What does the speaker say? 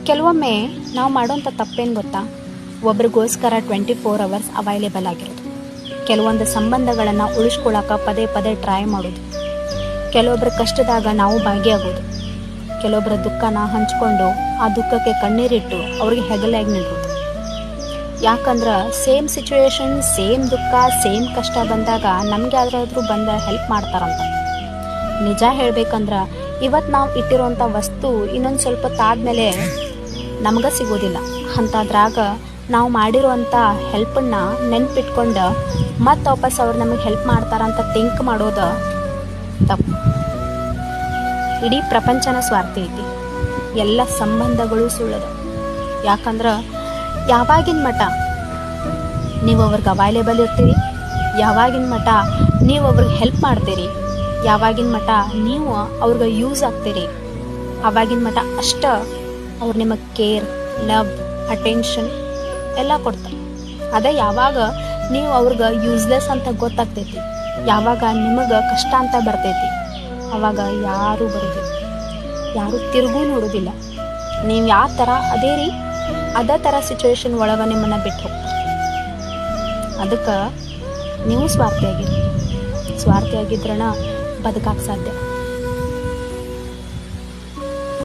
ಕೆಲವೊಮ್ಮೆ ನಾವು ಮಾಡೋಂಥ ತಪ್ಪೇನು ಗೊತ್ತಾ, ಒಬ್ರಿಗೋಸ್ಕರ 24 ಅವರ್ಸ್ ಅವೈಲೇಬಲ್ ಆಗಿರೋದು, ಕೆಲವೊಂದು ಸಂಬಂಧಗಳನ್ನು ಉಳಿಸ್ಕೊಳ್ಳೋಕೆ ಪದೇ ಪದೇ ಟ್ರೈ ಮಾಡೋದು, ಕೆಲವೊಬ್ಬರ ಕಷ್ಟದಾಗ ನಾವು ಭಾಗಿಯಾಗೋದು, ಕೆಲವೊಬ್ಬರ ದುಃಖನ ಹಂಚ್ಕೊಂಡು ಆ ದುಃಖಕ್ಕೆ ಕಣ್ಣೀರಿಟ್ಟು ಅವ್ರಿಗೆ ಹೆಗಲಾಗಿ ನಿಲ್ಲೋದು. ಯಾಕಂದ್ರೆ ಸೇಮ್ ಸಿಚುವೇಶನ್, ಸೇಮ್ ದುಃಖ, ಸೇಮ್ ಕಷ್ಟ ಬಂದಾಗ ನಮ್ಗೆ ಯಾರಾದರೂ ಬಂದ ಹೆಲ್ಪ್ ಮಾಡ್ತಾರಂತ. ನಿಜ ಹೇಳ್ಬೇಕಂದ್ರೆ ಇವತ್ತು ನಾವು ಇಟ್ಟಿರೋಂಥ ವಸ್ತು ಇನ್ನೊಂದು ಸ್ವಲ್ಪ ತಾದ್ಮೇಲೆ ನಮ್ಗೆ ಸಿಗೋದಿಲ್ಲ. ಅಂಥದ್ರಾಗ ನಾವು ಮಾಡಿರೋವಂಥ ಹೆಲ್ಪನ್ನು ನೆನ್ಪಿಟ್ಕೊಂಡು ಮತ್ತೆ ವಾಪಸ್ ಅವ್ರು ನಮಗೆ ಹೆಲ್ಪ್ ಮಾಡ್ತಾರಂತ ಥಿಂಕ್ ಮಾಡೋದು ತಪ್ಪು. ಇಡೀ ಪ್ರಪಂಚನ ಸ್ವಾರ್ಥಿ ಐತಿ, ಎಲ್ಲ ಸಂಬಂಧಗಳು ಸುಳ್ಳದ. ಯಾಕಂದ್ರೆ ಯಾವಾಗಿನ ಮಠ ನೀವು ಅವ್ರಿಗೆ ಅವೈಲೇಬಲ್ ಇರ್ತೀರಿ, ಯಾವಾಗಿನ ಮಠ ನೀವು ಅವ್ರಿಗೆ ಹೆಲ್ಪ್ ಮಾಡ್ತೀರಿ, ಯಾವಾಗಿನ ಮಠ ನೀವು ಅವ್ರಿಗೆ ಯೂಸ್ ಆಗ್ತೀರಿ, ಆವಾಗಿನ ಮಠ ಅಷ್ಟ ಅವ್ರು ನಿಮಗೆ ಕೇರ್, ಲವ್, ಅಟೆನ್ಷನ್ ಎಲ್ಲ ಕೊಡ್ತಾರೆ. ಅದೇ ಯಾವಾಗ ನೀವು ಅವ್ರಿಗೆ ಯೂಸ್ಲೆಸ್ ಅಂತ ಗೊತ್ತಾಗ್ತೈತಿ, ಯಾವಾಗ ನಿಮಗೆ ಕಷ್ಟ ಅಂತ ಬರ್ತೈತಿ, ಆವಾಗ ಯಾರೂ ಬರೋದಿಲ್ಲ, ಯಾರೂ ತಿರುಗೂ ನೋಡೋದಿಲ್ಲ. ನೀವು ಯಾವ ಥರ ಅದೇ ಥರ ಸಿಚುವೇಶನ್ ಒಳಗೆ ನಿಮ್ಮನ್ನು ಬಿಟ್ಟು ಹೋಗ್ತಾರೆ. ಅದಕ್ಕೆ ನೀವು ಸ್ವಾರ್ಥಿಯಾಗಿದ್ರಣ ಬದುಕಕ್ಕೆ ಸಾಧ್ಯ.